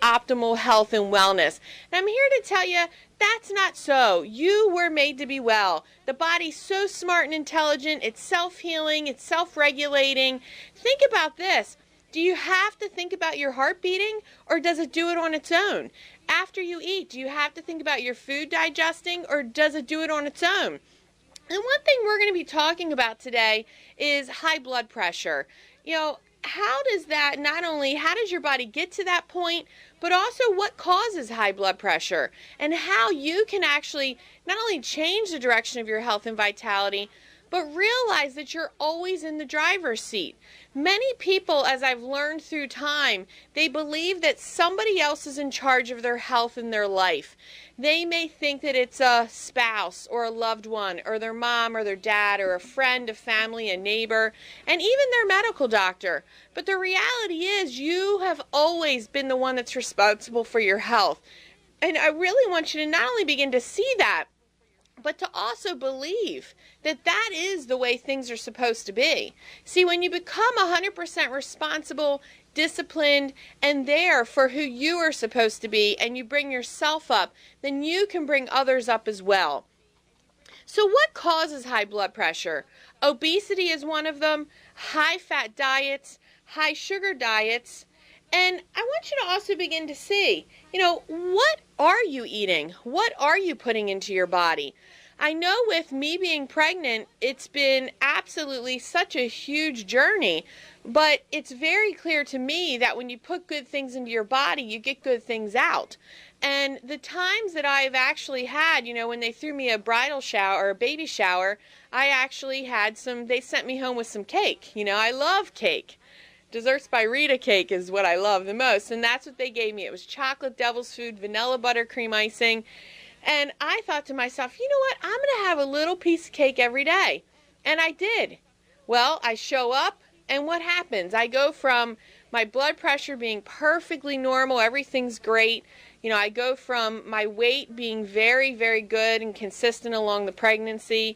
optimal health and wellness. And I'm here to tell you that's not so. You were made to be well. The body's so smart and intelligent. It's self-healing. It's self-regulating. Think about this. Do you have to think about your heart beating, or does it do it on its own? After you eat, do you have to think about your food digesting, or does it do it on its own? And one thing we're going to be talking about today is high blood pressure. How does that, not only how does your body get to that point, but also what causes high blood pressure, and how you can actually not only change the direction of your health and vitality, but realize that you're always in the driver's seat. Many people, as I've learned through time, they believe that somebody else is in charge of their health and their life. They may think that it's a spouse or a loved one or their mom or their dad or a friend, a family, a neighbor, and even their medical doctor. But the reality is you have always been the one that's responsible for your health. And I really want you to not only begin to see that, but to also believe that that is the way things are supposed to be. See, when you become 100% responsible, disciplined, and there for who you are supposed to be, and you bring yourself up, then you can bring others up as well. So what causes high blood pressure? Obesity is one of them, high-fat diets, high-sugar diets, and I want you to also begin to see, what are you eating? What are you putting into your body? I know with me being pregnant, it's been absolutely such a huge journey, but it's very clear to me that when you put good things into your body, you get good things out. And the times that I've actually had, when they threw me a bridal shower or a baby shower, I actually had they sent me home with some cake. I love cake. Desserts by Rita cake is what I love the most, and that's what they gave me. It was chocolate devil's food, vanilla buttercream icing, and I thought to myself, you know what, I'm going to have a little piece of cake every day, and I did. Well, I show up, and what happens? I go from my blood pressure being perfectly normal, everything's great. I go from my weight being very, very good and consistent along the pregnancy.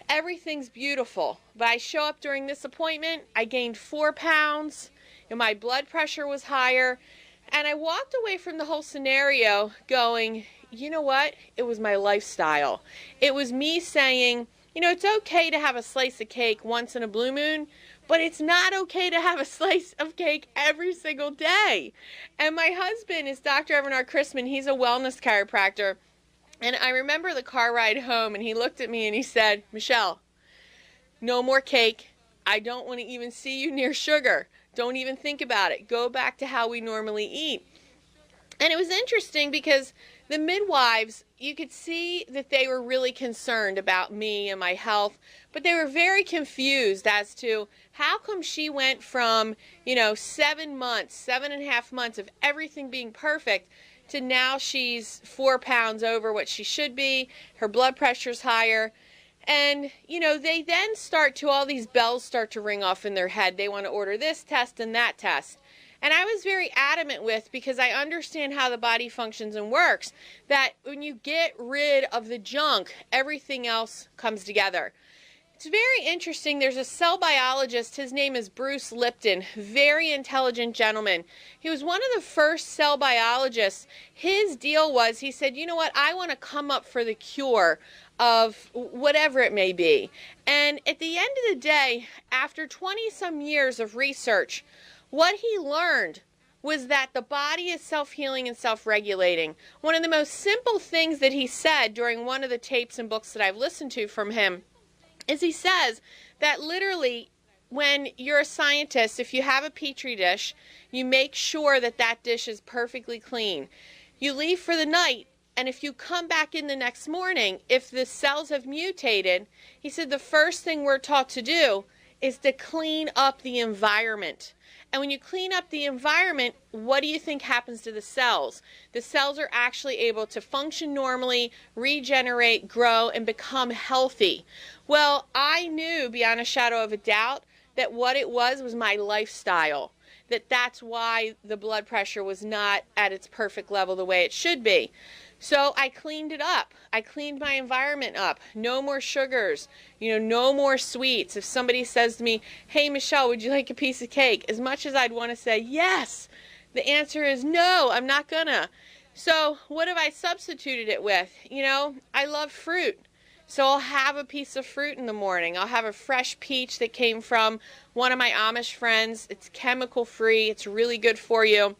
Everything's beautiful, but I show up during this appointment, I gained 4 pounds, and my blood pressure was higher, and I walked away from the whole scenario going, you know what, it was my lifestyle. It was me saying, it's okay to have a slice of cake once in a blue moon, but it's not okay to have a slice of cake every single day. And my husband is Dr. Christman. He's a wellness chiropractor. And I remember the car ride home, and he looked at me and he said, Michelle, no more cake. I don't want to even see you near sugar. Don't even think about it. Go back to how we normally eat. And it was interesting because the midwives, you could see that they were really concerned about me and my health, but they were very confused as to how come she went from, 7 months, 7.5 months of everything being perfect to now she's 4 pounds over what she should be, her blood pressure's higher, and, they then all these bells start to ring off in their head. They want to order this test and that test. And I was very adamant because I understand how the body functions and works, that when you get rid of the junk, everything else comes together. It's very interesting. There's a cell biologist. His name is Bruce Lipton. Very intelligent gentleman. He was one of the first cell biologists. His deal was, he said, you know what, I want to come up for the cure of whatever it may be. And at the end of the day, after 20-some years of research, what he learned was that the body is self-healing and self-regulating. One of the most simple things that he said during one of the tapes and books that I've listened to from him is he says that literally when you're a scientist, if you have a petri dish, you make sure that that dish is perfectly clean. You leave for the night, and if you come back in the next morning, if the cells have mutated, he said the first thing we're taught to do is to clean up the environment. And when you clean up the environment, what do you think happens to the cells? The cells are actually able to function normally, regenerate, grow, and become healthy. Well, I knew beyond a shadow of a doubt that what it was my lifestyle. That's why the blood pressure was not at its perfect level the way it should be. So I cleaned it up. I cleaned my environment up. No more sugars, no more sweets. If somebody says to me, hey, Michelle, would you like a piece of cake? As much as I'd want to say, yes, The answer is no, I'm not gonna. So what have I substituted it with? I love fruit. So I'll have a piece of fruit in the morning. I'll have a fresh peach that came from one of my Amish friends. It's chemical free. It's really good for you.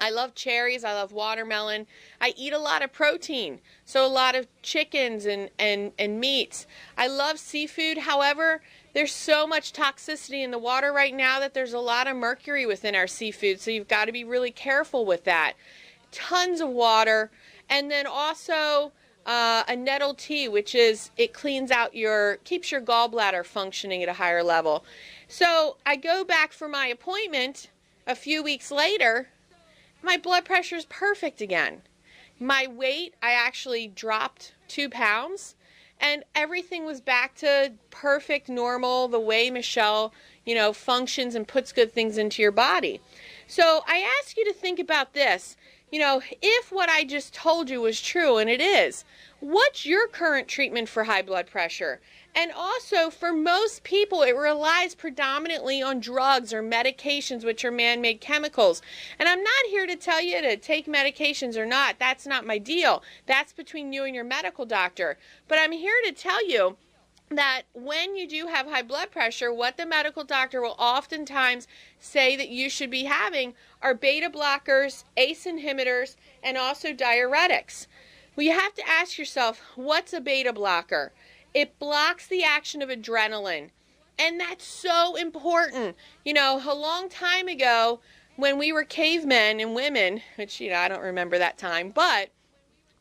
I love cherries. I love watermelon. I eat a lot of protein, so a lot of chickens and meats. I love seafood. However, there's so much toxicity in the water right now that there's a lot of mercury within our seafood, so you've got to be really careful with that. Tons of water, and then also a nettle tea, which is, it cleans out keeps your gallbladder functioning at a higher level. So I go back for my appointment a few weeks later. My blood pressure is perfect again. My weight, I actually dropped 2 pounds, and everything was back to perfect, normal, the way Michelle, functions and puts good things into your body. So I ask you to think about this. If what I just told you was true, and it is, what's your current treatment for high blood pressure? And also, for most people, it relies predominantly on drugs or medications, which are man-made chemicals. And I'm not here to tell you to take medications or not. That's not my deal. That's between you and your medical doctor. But I'm here to tell you that when you do have high blood pressure, what the medical doctor will oftentimes say that you should be having are beta blockers, ACE inhibitors, and also diuretics. Well, you have to ask yourself, what's a beta blocker? It blocks the action of adrenaline, and that's so important. A long time ago, when we were cavemen and women, which, I don't remember that time, but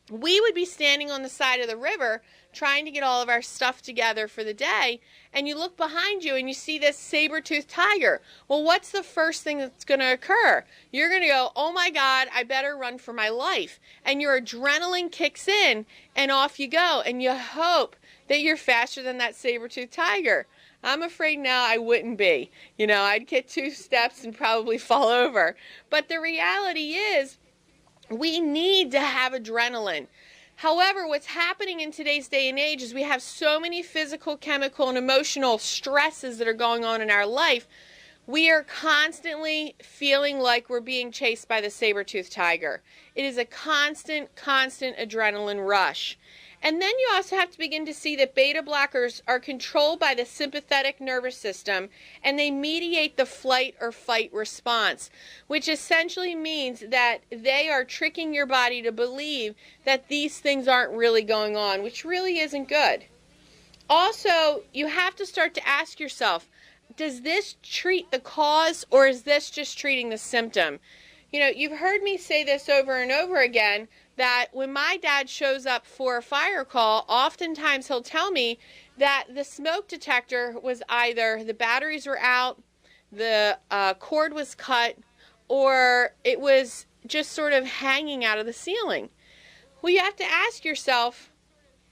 we would be standing on the side of the river trying to get all of our stuff together for the day, and you look behind you and you see this saber-toothed tiger. Well, what's the first thing that's going to occur? You're going to go, oh my God, I better run for my life. And your adrenaline kicks in, and off you go, and you hope that you're faster than that saber-toothed tiger. I'm afraid now I wouldn't be. I'd get 2 steps and probably fall over. But the reality is, we need to have adrenaline. However, what's happening in today's day and age is we have so many physical, chemical, and emotional stresses that are going on in our life. We are constantly feeling like we're being chased by the saber-toothed tiger. It is a constant adrenaline rush. And then you also have to begin to see that beta blockers are controlled by the sympathetic nervous system, and they mediate the flight or fight response, which essentially means that they are tricking your body to believe that these things aren't really going on, which really isn't good. Also, you have to start to ask yourself, does this treat the cause, or is this just treating the symptom? You've heard me say this over and over again, that when my dad shows up for a fire call, oftentimes he'll tell me that the smoke detector was either the batteries were out, the cord was cut, or it was just sort of hanging out of the ceiling. Well, you have to ask yourself,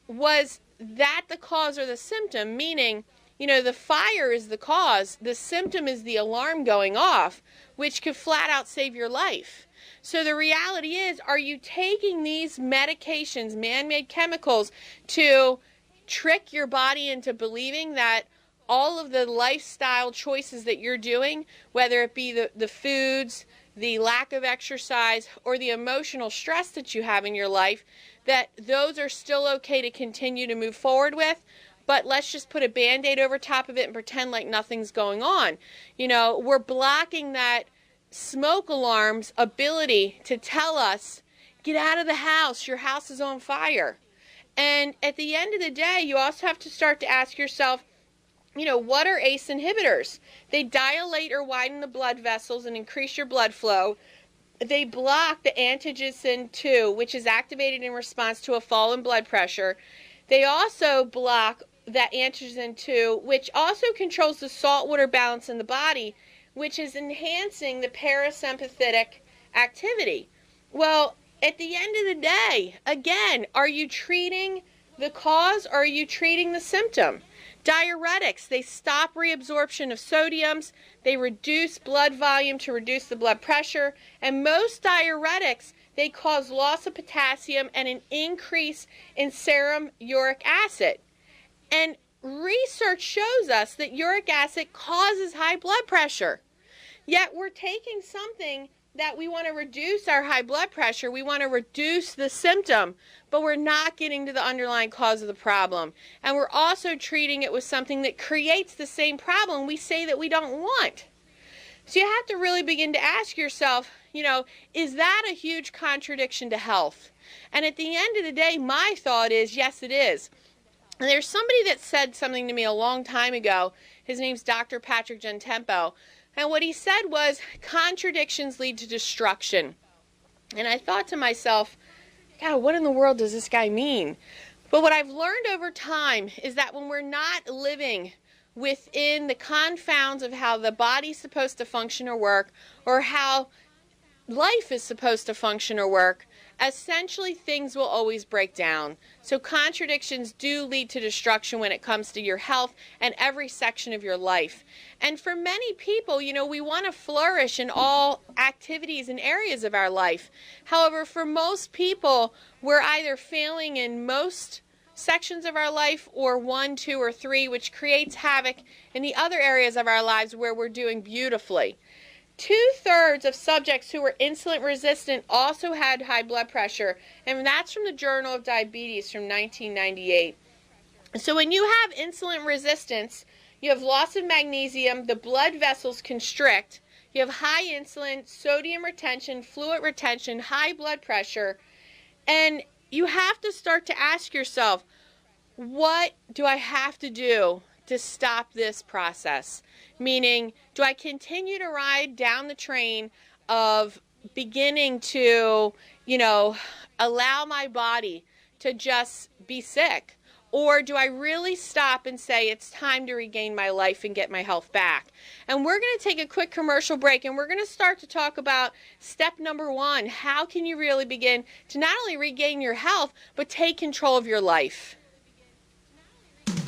was that the cause or the symptom? Meaning, the fire is the cause, the symptom is the alarm going off, which could flat out save your life. So the reality is, are you taking these medications, man-made chemicals, to trick your body into believing that all of the lifestyle choices that you're doing, whether it be the foods, the lack of exercise, or the emotional stress that you have in your life, that those are still okay to continue to move forward with? But let's just put a Band-Aid over top of it and pretend like nothing's going on. We're blocking that smoke alarm's ability to tell us, get out of the house, your house is on fire. And at the end of the day, you also have to start to ask yourself, what are ACE inhibitors? They dilate or widen the blood vessels and increase your blood flow. They block the angiotensin II, which is activated in response to a fall in blood pressure. They also block that angiotensin II, which also controls the salt-water balance in the body, which is enhancing the parasympathetic activity. Well, at the end of the day, again, are you treating the cause or are you treating the symptom? Diuretics, they stop reabsorption of sodiums, they reduce blood volume to reduce the blood pressure, and most diuretics, they cause loss of potassium and an increase in serum uric acid. And research shows us that uric acid causes high blood pressure. Yet we're taking something that we want to reduce our high blood pressure, we want to reduce the symptom, but we're not getting to the underlying cause of the problem. And we're also treating it with something that creates the same problem we say that we don't want. So you have to really begin to ask yourself, is that a huge contradiction to health? And at the end of the day, my thought is, yes, it is. And there's somebody that said something to me a long time ago. His name's Dr. Patrick Gentempo. And what he said was, contradictions lead to destruction. And I thought to myself, God, what in the world does this guy mean? But what I've learned over time is that when we're not living within the confounds of how the body's supposed to function or work, or how life is supposed to function or work, essentially things will always break down. So contradictions do lead to destruction when it comes to your health and every section of your life. And for many people, we want to flourish in all activities and areas of our life. However, for most people, we're either failing in most sections of our life or 1, 2, or 3, which creates havoc in the other areas of our lives where we're doing beautifully. 2/3 of subjects who were insulin resistant also had high blood pressure, and that's from the Journal of Diabetes from 1998. So when you have insulin resistance, you have loss of magnesium, the blood vessels constrict, you have high insulin, sodium retention, fluid retention, high blood pressure, and you have to start to ask yourself, what do I have to do to stop this process? Meaning, do I continue to ride down the train of beginning to, allow my body to just be sick? Or do I really stop and say it's time to regain my life and get my health back? And we're going to take a quick commercial break, and we're going to start to talk about step number 1. How can you really begin to not only regain your health, but take control of your life?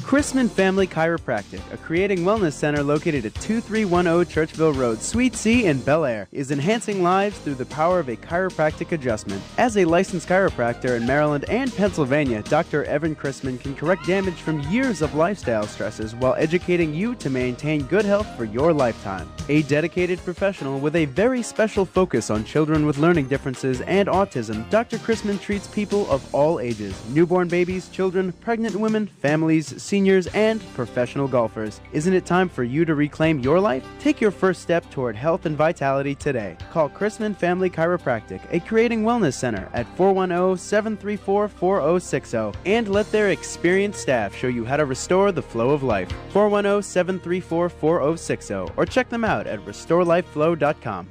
Christman Family Chiropractic, a creating wellness center located at 2310 Churchville Road, Suite C in Bel Air, is enhancing lives through the power of a chiropractic adjustment. As a licensed chiropractor in Maryland and Pennsylvania, Dr. Evan Christman can correct damage from years of lifestyle stresses while educating you to maintain good health for your lifetime. A dedicated professional with a very special focus on children with learning differences and autism, Dr. Christman treats people of all ages: newborn babies, children, pregnant women, families, seniors, and professional golfers. Isn't it time for you to reclaim your life? Take your first step toward health and vitality today. Call Christman Family Chiropractic, a creating wellness center, at 410-734-4060 and let their experienced staff show you how to restore the flow of life. 410-734-4060 or check them out at restorelifeflow.com.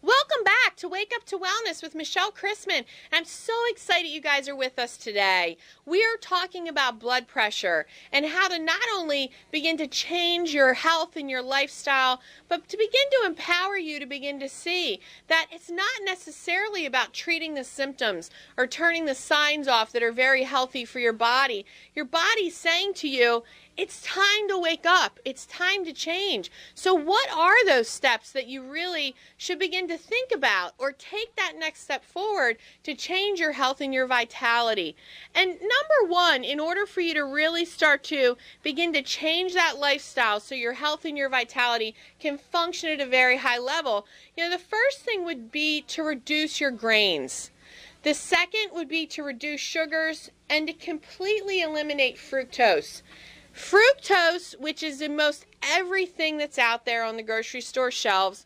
Welcome back to Wake Up to Wellness with Michelle Christman. I'm so excited you guys are with us today. We are talking about blood pressure and how to not only begin to change your health and your lifestyle, but to begin to empower you to begin to see that it's not necessarily about treating the symptoms or turning the signs off that are very healthy for your body. Your body's saying to you, it's time to wake up. It's time to change. So what are those steps that you really should begin to think about or take that next step forward to change your health and your vitality? And number 1, in order for you to really start to begin to change that lifestyle so your health and your vitality can function at a very high level, the first thing would be to reduce your grains. The second would be to reduce sugars and to completely eliminate fructose. Fructose, which is in most everything that's out there on the grocery store shelves,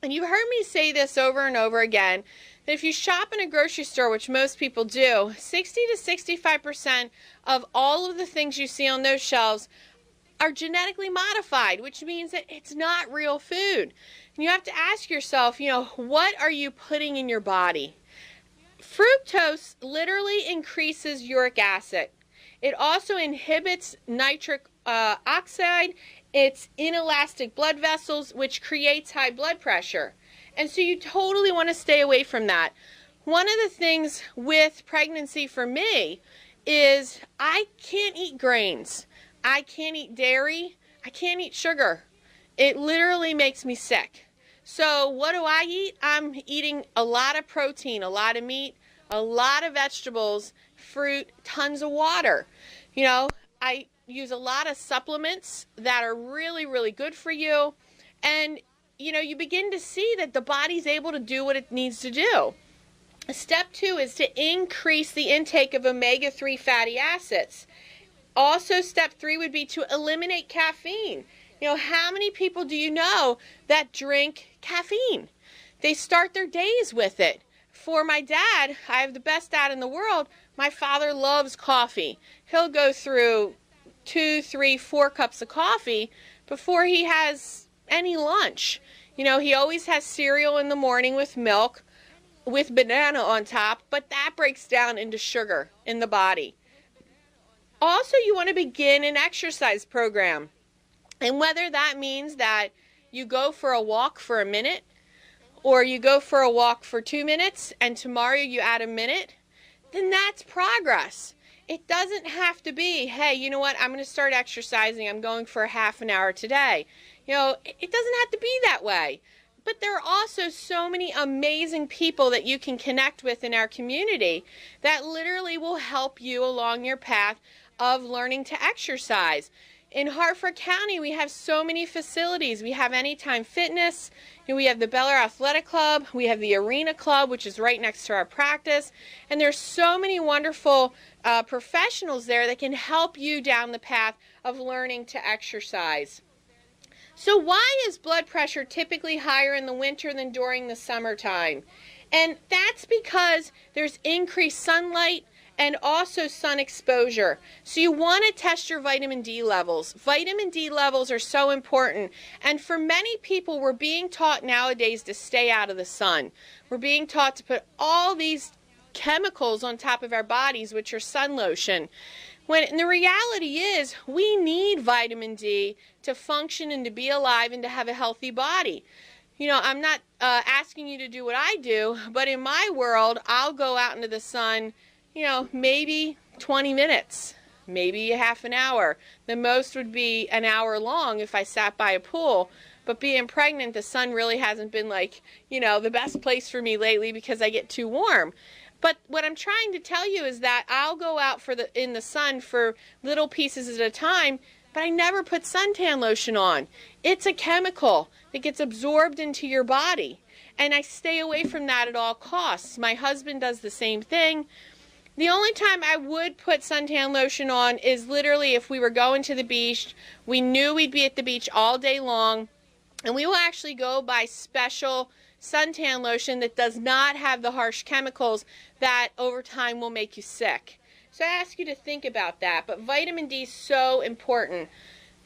and you heard me say this over and over again, that if you shop in a grocery store, which most people do, 60 to 65% of all of the things you see on those shelves are genetically modified, which means that it's not real food. And you have to ask yourself, what are you putting in your body? Fructose literally increases uric acid. It also inhibits nitric oxide. It's inelastic blood vessels, which creates high blood pressure. And so you totally want to stay away from that. One of the things with pregnancy for me is I can't eat grains. I can't eat dairy. I can't eat sugar. It literally makes me sick. So what do I eat? I'm eating a lot of protein, a lot of meat, a lot of vegetables, fruit, tons of water. I use a lot of supplements that are really, really good for you. And you begin to see that the body's able to do what it needs to do. Step 2 is to increase the intake of omega-3 fatty acids. Also, step 3 would be to eliminate caffeine. How many people do you know that drink caffeine? They start their days with it. For my dad, I have the best dad in the world. My father loves coffee. He'll go through 2, 3, 4 cups of coffee before he has any lunch. He always has cereal in the morning with milk, with banana on top, but that breaks down into sugar in the body. Also, you want to begin an exercise program. And whether that means that you go for a walk for a minute, or you go for a walk for 2 minutes, and tomorrow you add a minute, then that's progress. It doesn't have to be, hey, you know what, I'm going to start exercising, I'm going for a half an hour today. It doesn't have to be that way. But there are also so many amazing people that you can connect with in our community that literally will help you along your path of learning to exercise. In Hartford County, we have so many facilities. We have Anytime Fitness, we have the Bel Air Athletic Club, we have the Arena Club, which is right next to our practice, and there's so many wonderful professionals there that can help you down the path of learning to exercise. So why is blood pressure typically higher in the winter than during the summertime? And that's because there's increased sunlight and also sun exposure. So you want to test your vitamin D levels. Vitamin D levels are so important. And for many people, we're being taught nowadays to stay out of the sun. We're being taught to put all these chemicals on top of our bodies, which are sun lotion. When the reality is, we need vitamin D to function and to be alive and to have a healthy body. I'm not asking you to do what I do, but in my world, I'll go out into the sun, maybe 20 minutes, maybe a half an hour. The most would be an hour long if I sat by a pool. But being pregnant, the sun really hasn't been the best place for me lately because I get too warm. But what I'm trying to tell you is that I'll go out in the sun for little pieces at a time, but I never put suntan lotion on. It's a chemical that gets absorbed into your body, and I stay away from that at all costs. My husband does the same thing. The only time I would put suntan lotion on is literally if we were going to the beach, we knew we'd be at the beach all day long, and we will actually go buy special suntan lotion that does not have the harsh chemicals that over time will make you sick. So I ask you to think about that. But vitamin D is so important.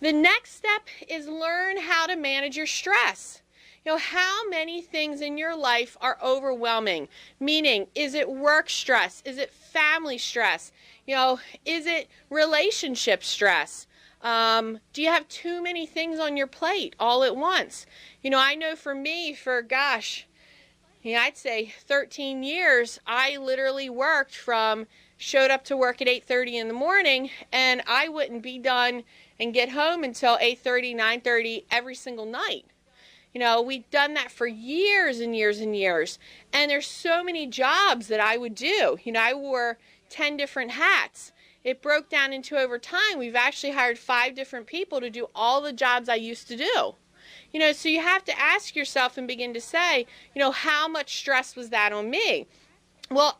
The next step is learn how to manage your stress. How many things in your life are overwhelming? Meaning, is it work stress? Is it family stress? Is it relationship stress? Do you have too many things on your plate all at once? I know for me, I'd say 13 years, I literally showed up to work at 8:30 in the morning, and I wouldn't be done and get home until 8:30, 9:30 every single night. We've done that for years and years and years, and there's so many jobs that I would do. I wore 10 different hats. It broke down into over time. We've actually hired 5 different people to do all the jobs I used to do. So you have to ask yourself and begin to say, how much stress was that on me? Well,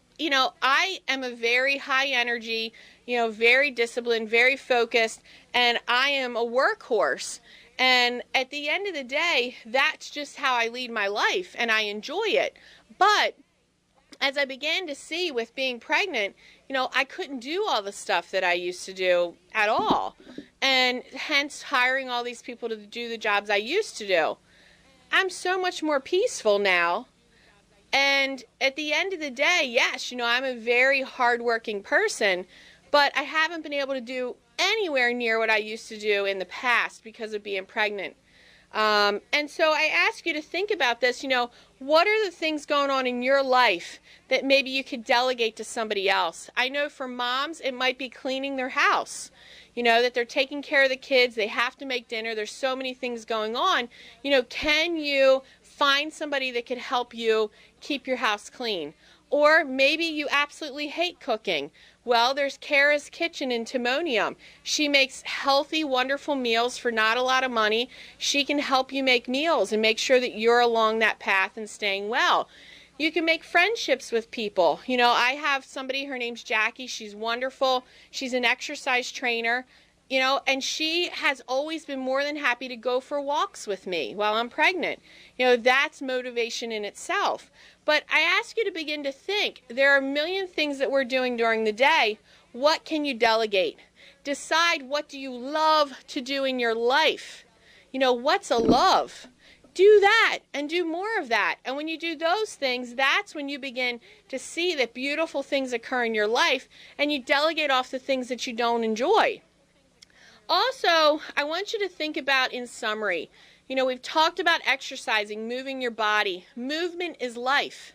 I am a very high energy, very disciplined, very focused, and I am a workhorse. And at the end of the day, that's just how I lead my life, and I enjoy it. But as I began to see with being pregnant, I couldn't do all the stuff that I used to do at all. And hence hiring all these people to do the jobs I used to do. I'm so much more peaceful now. And at the end of the day, yes, I'm a very hardworking person, but I haven't been able to do anywhere near what I used to do in the past because of being pregnant. And so I ask you to think about this, what are the things going on in your life that maybe you could delegate to somebody else? I know for moms, it might be cleaning their house, that they're taking care of the kids, they have to make dinner, there's so many things going on. Can you find somebody that could help you keep your house clean. Or maybe you absolutely hate cooking. Well, there's Kara's Kitchen in Timonium. She makes healthy, wonderful meals for not a lot of money. She can help you make meals and make sure that you're along that path and staying well. You can make friendships with people. You know, I have somebody, her name's Jackie. She's wonderful. She's an exercise trainer, you know, and she has always been more than happy to go for walks with me while I'm pregnant. You know, that's motivation in itself. But I ask you to begin to think, there are a million things that we're doing during the day. What can you delegate? Decide, what do you love to do in your life? You know, what's a love? Do that and do more of that. And when you do those things, that's when you begin to see that beautiful things occur in your life, and you delegate off the things that you don't enjoy. Also, I want you to think about, in summary, you know, we've talked about exercising, moving your body. Movement is life.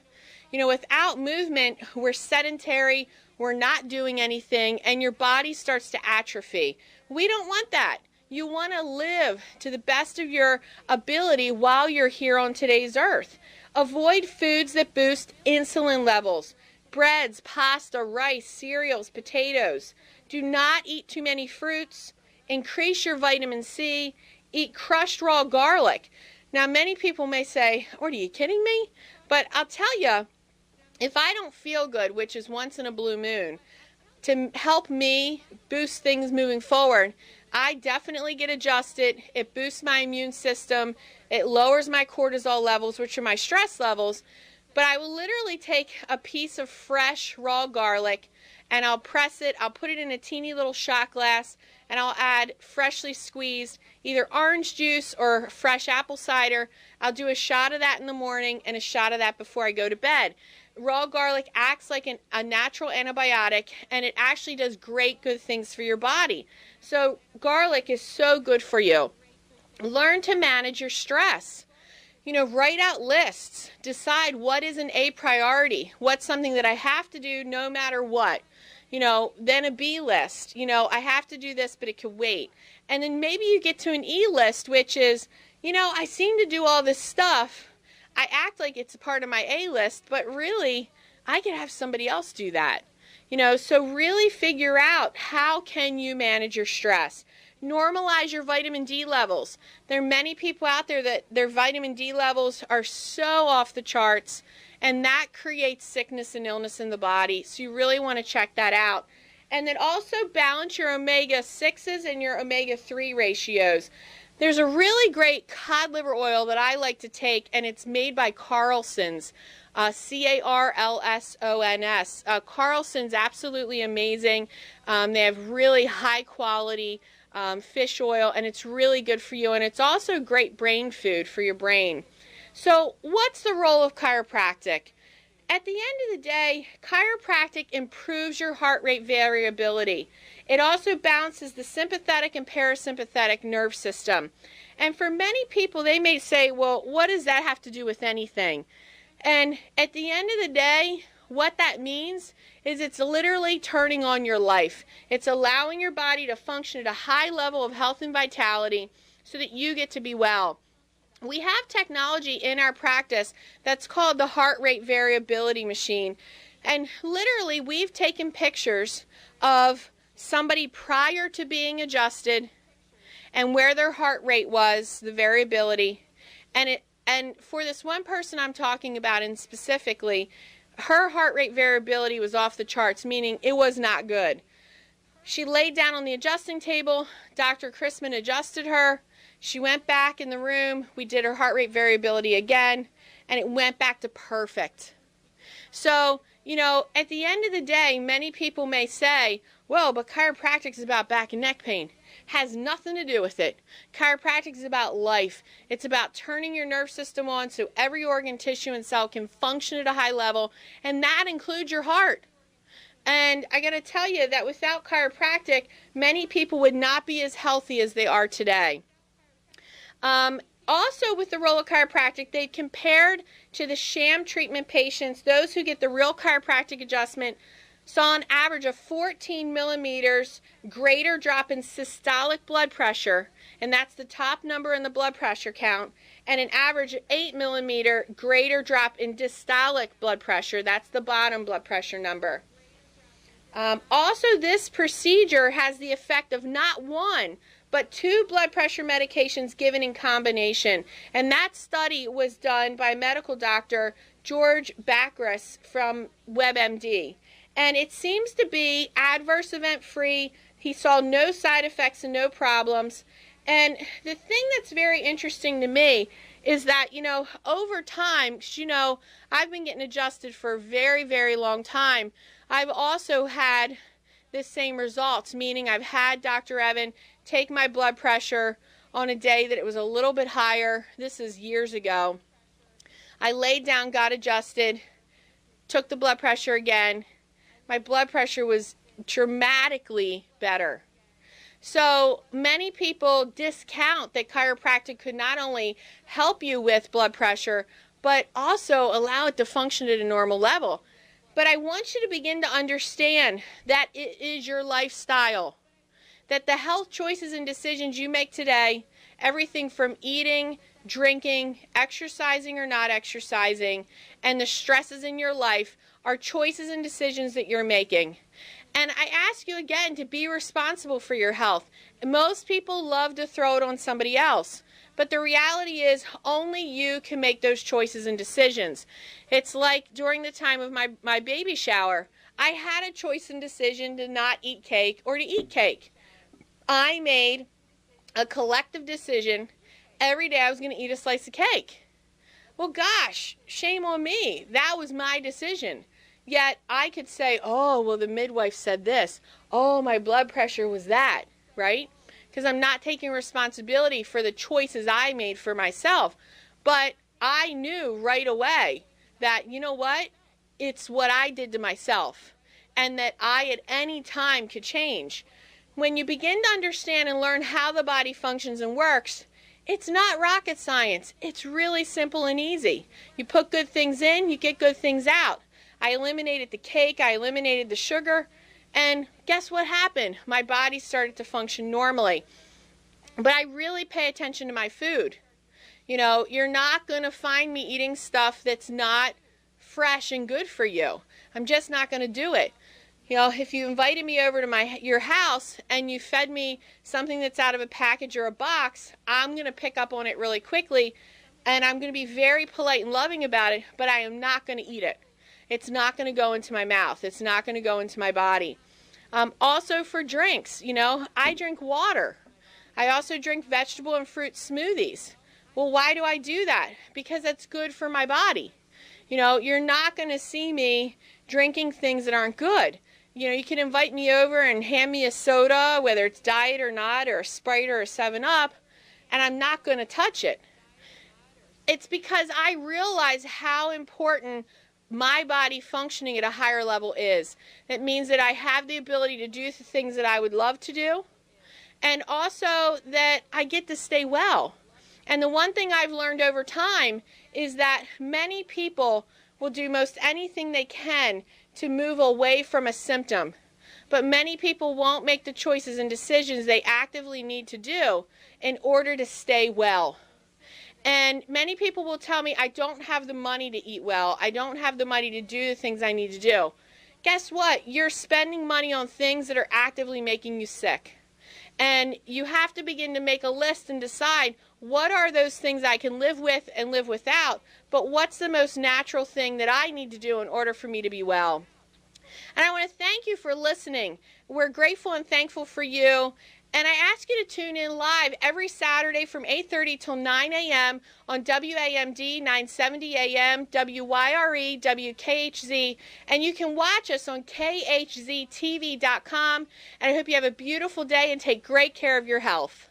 You know, without movement, we're sedentary, we're not doing anything, and your body starts to atrophy. We don't want that. You want to live to the best of your ability while you're here on today's earth. Avoid foods that boost insulin levels. Breads, pasta, rice, cereals, potatoes. Do not eat too many fruits. Increase your vitamin C. Eat crushed raw garlic. Now, many people may say, "Are you kidding me?" But I'll tell you, if I don't feel good, which is once in a blue moon, to help me boost things moving forward, I definitely get adjusted. It boosts my immune system. It lowers my cortisol levels, which are my stress levels. But I will literally take a piece of fresh raw garlic and I'll press it. I'll put it in a teeny little shot glass and I'll add freshly squeezed either orange juice or fresh apple cider. I'll do a shot of that in the morning and a shot of that before I go to bed. Raw garlic acts like a natural antibiotic, and it actually does great good things for your body. So garlic is so good for you. Learn to manage your stress. You know, write out lists. Decide what is an A priority. What's something that I have to do no matter what. You know, then a B list. You know, I have to do this, but it could wait. And then maybe you get to an E list, which is, you know, I seem to do all this stuff. I act like it's a part of my A list, but really, I could have somebody else do that. You know, so really figure out, how can you manage your stress? Normalize your vitamin D levels. There are many people out there that their vitamin D levels are so off the charts, and that creates sickness and illness in the body. So you really want to check that out. And then also balance your omega-6s and your omega-3 ratios. There's a really great cod liver oil that I like to take, and it's made by Carlson's, Carlsons. Carlson's absolutely amazing. They have really high quality fish oil, and it's really good for you, and it's also great brain food for your brain. So what's the role of chiropractic? At the end of the day, chiropractic improves your heart rate variability. It also balances the sympathetic and parasympathetic nerve system. And for many people, they may say, well, what does that have to do with anything? And at the end of the day, what that means is it's literally turning on your life. It's allowing your body to function at a high level of health and vitality so that you get to be well. We have technology in our practice that's called the heart rate variability machine. And literally, we've taken pictures of somebody prior to being adjusted and where their heart rate was, the variability. And for this one person I'm talking about, and specifically, her heart rate variability was off the charts, meaning it was not good. She laid down on the adjusting table. Dr. Christman adjusted her. She went back in the room. We did her heart rate variability again, and it went back to perfect. So, you know, at the end of the day, many people may say, well, but chiropractic is about back and neck pain. Has nothing to do with it. Chiropractic is about life. It's about turning your nerve system on so every organ, tissue, and cell can function at a high level, and that includes your heart. And I got to tell you that without chiropractic, many people would not be as healthy as they are today. Also, with the role of chiropractic, they compared to the sham treatment patients, those who get the real chiropractic adjustment, saw an average of 14 millimeters greater drop in systolic blood pressure, and that's the top number in the blood pressure count, and an average of 8 millimeter greater drop in diastolic blood pressure, that's the bottom blood pressure number. Also, this procedure has the effect of not one, but 2 blood pressure medications given in combination. And that study was done by medical doctor George Bacris from WebMD. And it seems to be adverse event free. He saw no side effects and no problems. And the thing that's very interesting to me is that, over time, 'cause, I've been getting adjusted for a very, very long time. I've also had the same results, meaning I've had Dr. Evan take my blood pressure on a day that it was a little bit higher. This is years ago. I laid down, got adjusted, took the blood pressure again. My blood pressure was dramatically better. So many people discount that chiropractic could not only help you with blood pressure, but also allow it to function at a normal level. But I want you to begin to understand that it is your lifestyle, that the health choices and decisions you make today, everything from eating, drinking, exercising or not exercising, and the stresses in your life are choices and decisions that you're making. And I ask you again to be responsible for your health. Most people love to throw it on somebody else. But the reality is only you can make those choices and decisions. It's like during the time of my baby shower, I had a choice and decision to not eat cake or to eat cake. I made a collective decision every day I was going to eat a slice of cake. Well, gosh, shame on me. That was my decision. Yet I could say, oh, well, the midwife said this. Oh, my blood pressure was that, right? Because I'm not taking responsibility for the choices I made for myself. But I knew right away that, you know what? It's what I did to myself. And that I at any time could change. When you begin to understand and learn how the body functions and works, it's not rocket science. It's really simple and easy. You put good things in, you get good things out. I eliminated the cake, I eliminated the sugar, and guess what happened? My body started to function normally. But I really pay attention to my food. You're not going to find me eating stuff that's not fresh and good for you. I'm just not going to do it. If you invited me over to your house and you fed me something that's out of a package or a box, I'm going to pick up on it really quickly, and I'm going to be very polite and loving about it, but I am not going to eat it. It's not going to go into my mouth. It's not going to go into my body. Also for drinks, I drink water. I also drink vegetable and fruit smoothies. Well, why do I do that? Because that's good for my body. You're not going to see me drinking things that aren't good. You can invite me over and hand me a soda, whether it's diet or not, or a Sprite or a 7-Up, and I'm not going to touch it. It's because I realize how important my body functioning at a higher level is. It means that I have the ability to do the things that I would love to do, and also that I get to stay well. And the one thing I've learned over time is that many people will do most anything they can to move away from a symptom, but many people won't make the choices and decisions they actively need to do in order to stay well. And many people will tell me, I don't have the money to eat well. I don't have the money to do the things I need to do. Guess what? You're spending money on things that are actively making you sick. And you have to begin to make a list and decide what are those things I can live with and live without, but what's the most natural thing that I need to do in order for me to be well. And I want to thank you for listening. We're grateful and thankful for you. And I ask you to tune in live every Saturday from 8:30 till 9 a.m. on WAMD 970 AM, WYRE, WKHZ. And you can watch us on khztv.com. And I hope you have a beautiful day and take great care of your health.